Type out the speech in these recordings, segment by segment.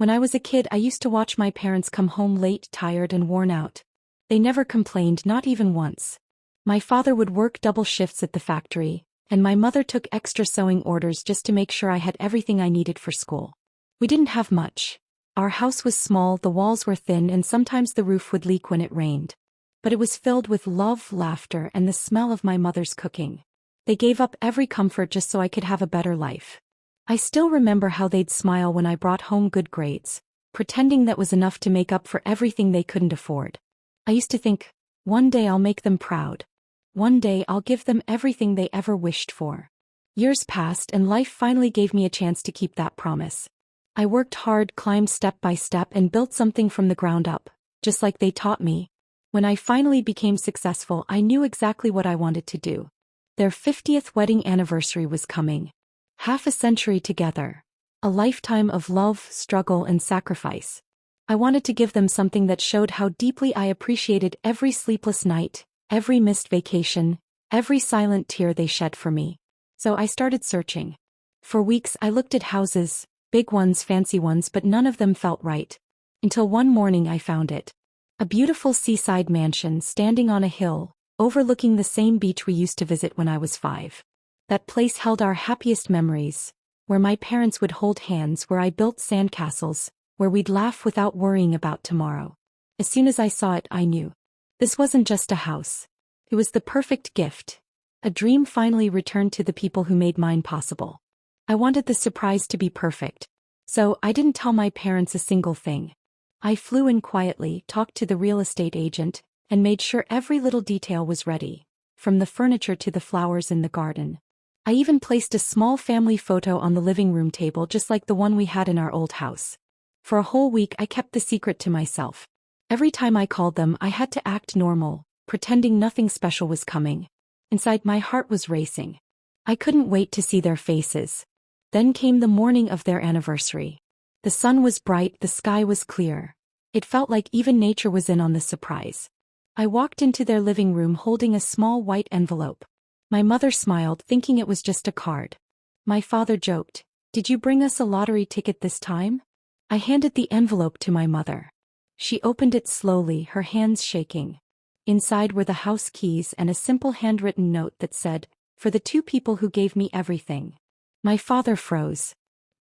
When I was a kid, I used to watch my parents come home late, tired and worn out. They never complained, not even once. My father would work double shifts at the factory, and my mother took extra sewing orders just to make sure I had everything I needed for school. We didn't have much. Our house was small, the walls were thin, and sometimes the roof would leak when it rained. But it was filled with love, laughter, and the smell of my mother's cooking. They gave up every comfort just so I could have a better life. I still remember how they'd smile when I brought home good grades, pretending that was enough to make up for everything they couldn't afford. I used to think, one day I'll make them proud. One day I'll give them everything they ever wished for. Years passed and life finally gave me a chance to keep that promise. I worked hard, climbed step by step, and built something from the ground up, just like they taught me. When I finally became successful, I knew exactly what I wanted to do. Their 50th wedding anniversary was coming. Half a century together. A lifetime of love, struggle, and sacrifice. I wanted to give them something that showed how deeply I appreciated every sleepless night, every missed vacation, every silent tear they shed for me. So I started searching. For weeks I looked at houses, big ones, fancy ones, but none of them felt right. Until one morning I found it. A beautiful seaside mansion standing on a hill, overlooking the same beach we used to visit when I was 5. That place held our happiest memories, where my parents would hold hands, where I built sandcastles, where we'd laugh without worrying about tomorrow. As soon as I saw it, I knew. This wasn't just a house. It was the perfect gift. A dream finally returned to the people who made mine possible. I wanted the surprise to be perfect. So I didn't tell my parents a single thing. I flew in quietly, talked to the real estate agent, and made sure every little detail was ready, from the furniture to the flowers in the garden. I even placed a small family photo on the living room table, just like the one we had in our old house. For a whole week I kept the secret to myself. Every time I called them, I had to act normal, pretending nothing special was coming. Inside, my heart was racing. I couldn't wait to see their faces. Then came the morning of their anniversary. The sun was bright, the sky was clear. It felt like even nature was in on the surprise. I walked into their living room holding a small white envelope. My mother smiled, thinking it was just a card. My father joked, "Did you bring us a lottery ticket this time?" I handed the envelope to my mother. She opened it slowly, her hands shaking. Inside were the house keys and a simple handwritten note that said, "For the 2 people who gave me everything." My father froze.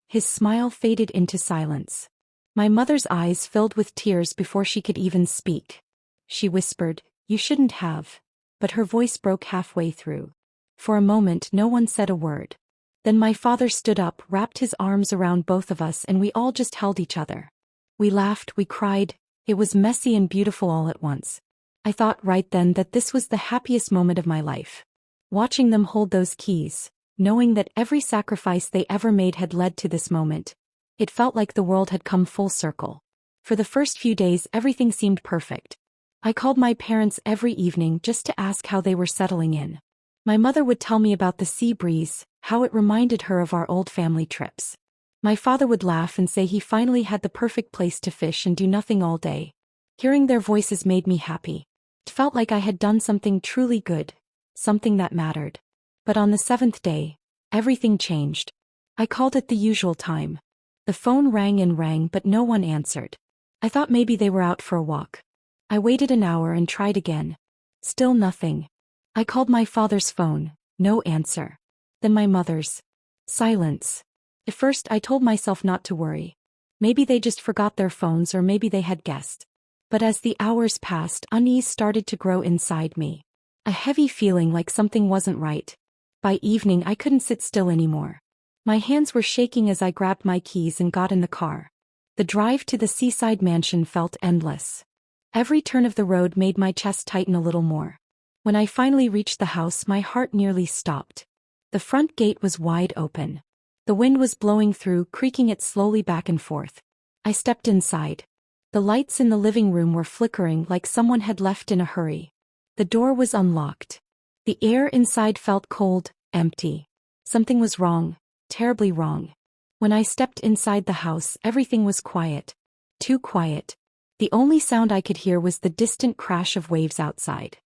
His smile faded into silence. My mother's eyes filled with tears before she could even speak. She whispered, "You shouldn't have." But her voice broke halfway through. For a moment no one said a word. Then my father stood up, wrapped his arms around both of us, and we all just held each other. We laughed, we cried. It was messy and beautiful all at once. I thought right then that this was the happiest moment of my life. Watching them hold those keys, knowing that every sacrifice they ever made had led to this moment, it felt like the world had come full circle. For the first few days everything seemed perfect. I called my parents every evening just to ask how they were settling in. My mother would tell me about the sea breeze, how it reminded her of our old family trips. My father would laugh and say he finally had the perfect place to fish and do nothing all day. Hearing their voices made me happy. It felt like I had done something truly good, something that mattered. But on the 7th day, everything changed. I called at the usual time. The phone rang and rang, but no one answered. I thought maybe they were out for a walk. I waited an hour and tried again. Still nothing. I called my father's phone, no answer. Then my mother's. Silence. At first I told myself not to worry. Maybe they just forgot their phones, or maybe they had guessed. But as the hours passed, unease started to grow inside me. A heavy feeling like something wasn't right. By evening I couldn't sit still anymore. My hands were shaking as I grabbed my keys and got in the car. The drive to the seaside mansion felt endless. Every turn of the road made my chest tighten a little more. When I finally reached the house, my heart nearly stopped. The front gate was wide open. The wind was blowing through, creaking it slowly back and forth. I stepped inside. The lights in the living room were flickering like someone had left in a hurry. The door was unlocked. The air inside felt cold, empty. Something was wrong, terribly wrong. When I stepped inside the house, everything was quiet. Too quiet. The only sound I could hear was the distant crash of waves outside.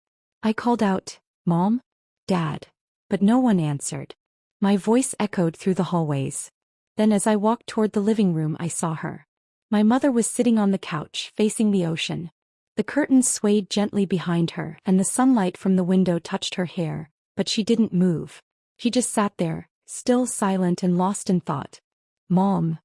I called out, "Mom? Dad?" But no one answered. My voice echoed through the hallways. Then as I walked toward the living room, I saw her. My mother was sitting on the couch, facing the ocean. The curtains swayed gently behind her, and the sunlight from the window touched her hair, but she didn't move. She just sat there, still silent and lost in thought. "Mom,"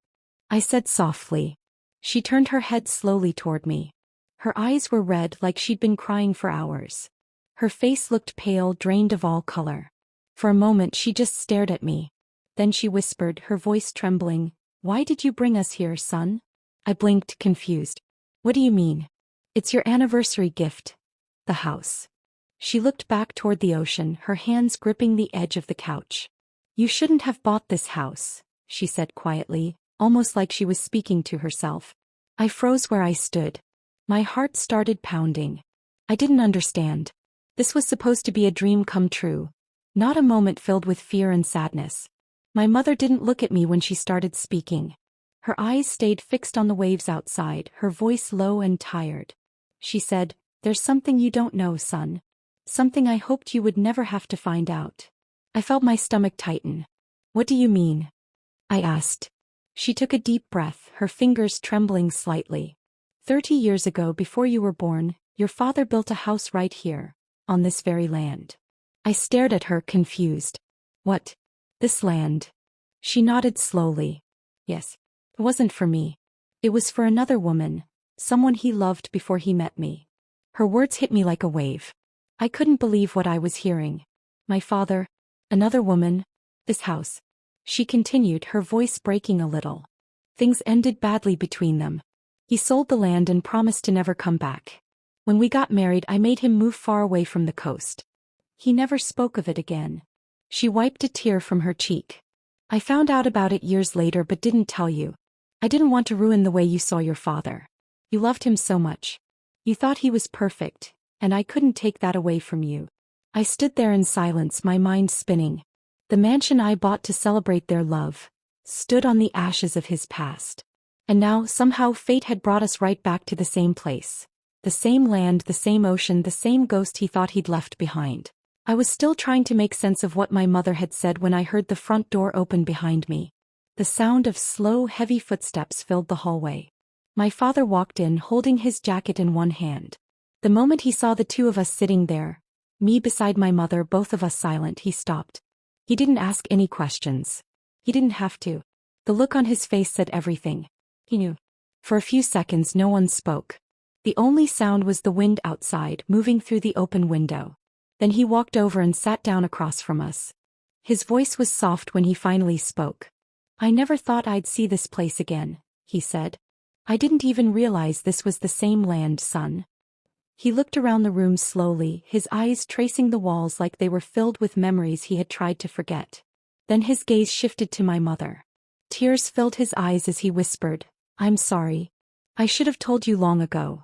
I said softly. She turned her head slowly toward me. Her eyes were red like she'd been crying for hours. Her face looked pale, drained of all color. For a moment she just stared at me. Then she whispered, her voice trembling, "Why did you bring us here, son?" I blinked, confused. "What do you mean?" "It's your anniversary gift. The house." She looked back toward the ocean, her hands gripping the edge of the couch. "You shouldn't have bought this house," she said quietly, almost like she was speaking to herself. I froze where I stood. My heart started pounding. I didn't understand. This was supposed to be a dream come true, not a moment filled with fear and sadness. My mother didn't look at me when she started speaking. Her eyes stayed fixed on the waves outside, her voice low and tired. She said, "There's something you don't know, son. Something I hoped you would never have to find out." I felt my stomach tighten. "What do you mean?" I asked. She took a deep breath, her fingers trembling slightly. 30 years ago, before you were born, your father built a house right here, on this very land." I stared at her, confused. "What? This land?" She nodded slowly. "Yes. It wasn't for me. It was for another woman, someone he loved before he met me." Her words hit me like a wave. I couldn't believe what I was hearing. My father, another woman, this house. She continued, her voice breaking a little. "Things ended badly between them. He sold the land and promised to never come back. When we got married, I made him move far away from the coast. He never spoke of it again." She wiped a tear from her cheek. "I found out about it years later but didn't tell you. I didn't want to ruin the way you saw your father. You loved him so much. You thought he was perfect, and I couldn't take that away from you." I stood there in silence, my mind spinning. The mansion I bought to celebrate their love stood on the ashes of his past. And now, somehow, fate had brought us right back to the same place. The same land, the same ocean, the same ghost he thought he'd left behind. I was still trying to make sense of what my mother had said when I heard the front door open behind me. The sound of slow, heavy footsteps filled the hallway. My father walked in, holding his jacket in one hand. The moment he saw the two of us sitting there, me beside my mother, both of us silent, he stopped. He didn't ask any questions. He didn't have to. The look on his face said everything. He knew. For a few seconds no one spoke. The only sound was the wind outside, moving through the open window. Then he walked over and sat down across from us. His voice was soft when he finally spoke. "I never thought I'd see this place again," he said. "I didn't even realize this was the same land, son." He looked around the room slowly, his eyes tracing the walls like they were filled with memories he had tried to forget. Then his gaze shifted to my mother. Tears filled his eyes as he whispered, "I'm sorry. I should have told you long ago."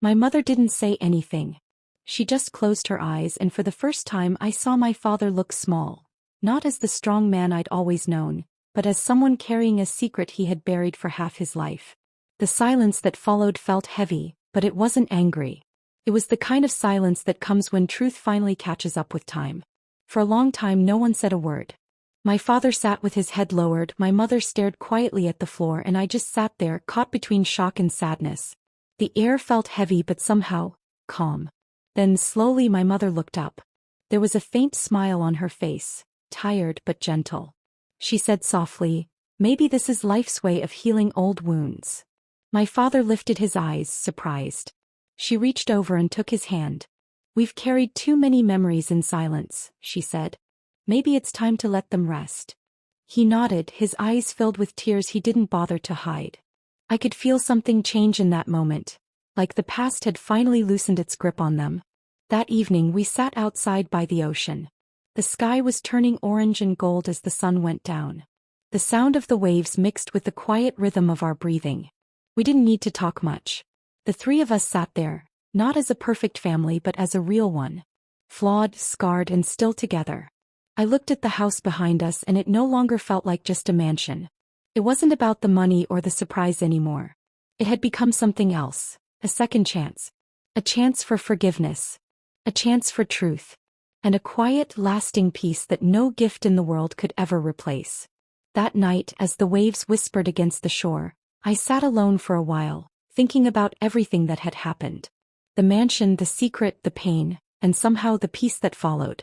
My mother didn't say anything. She just closed her eyes, and for the first time I saw my father look small. Not as the strong man I'd always known, but as someone carrying a secret he had buried for half his life. The silence that followed felt heavy, but it wasn't angry. It was the kind of silence that comes when truth finally catches up with time. For a long time no one said a word. My father sat with his head lowered, my mother stared quietly at the floor, and I just sat there, caught between shock and sadness. The air felt heavy but somehow calm. Then slowly my mother looked up. There was a faint smile on her face, tired but gentle. She said softly, "Maybe this is life's way of healing old wounds." My father lifted his eyes, surprised. She reached over and took his hand. "We've carried too many memories in silence," she said. "Maybe it's time to let them rest." He nodded, his eyes filled with tears he didn't bother to hide. I could feel something change in that moment, like the past had finally loosened its grip on them. That evening we sat outside by the ocean. The sky was turning orange and gold as the sun went down. The sound of the waves mixed with the quiet rhythm of our breathing. We didn't need to talk much. The three of us sat there, not as a perfect family but as a real one. Flawed, scarred, and still together. I looked at the house behind us and it no longer felt like just a mansion. It wasn't about the money or the surprise anymore. It had become something else, a second chance. A chance for forgiveness. A chance for truth. And a quiet, lasting peace that no gift in the world could ever replace. That night, as the waves whispered against the shore, I sat alone for a while, thinking about everything that had happened. The mansion, the secret, the pain, and somehow the peace that followed.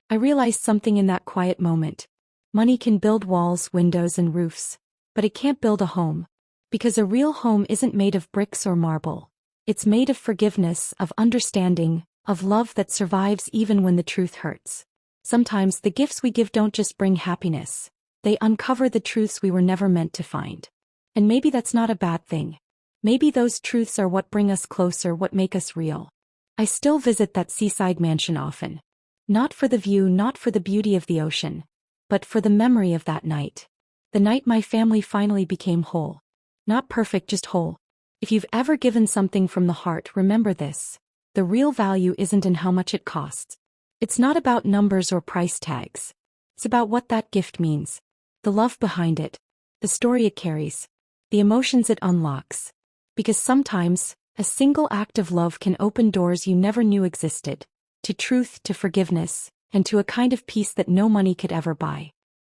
I realized something in that quiet moment. Money can build walls, windows, and roofs, but it can't build a home. Because a real home isn't made of bricks or marble. It's made of forgiveness, of understanding, of love that survives even when the truth hurts. Sometimes the gifts we give don't just bring happiness. They uncover the truths we were never meant to find. And maybe that's not a bad thing. Maybe those truths are what bring us closer, what make us real. I still visit that seaside mansion often. Not for the view, not for the beauty of the ocean, but for the memory of that night. The night my family finally became whole. Not perfect, just whole. If you've ever given something from the heart, remember this. The real value isn't in how much it costs. It's not about numbers or price tags. It's about what that gift means. The love behind it. The story it carries. The emotions it unlocks. Because sometimes, a single act of love can open doors you never knew existed. To truth, to forgiveness, and to a kind of peace that no money could ever buy.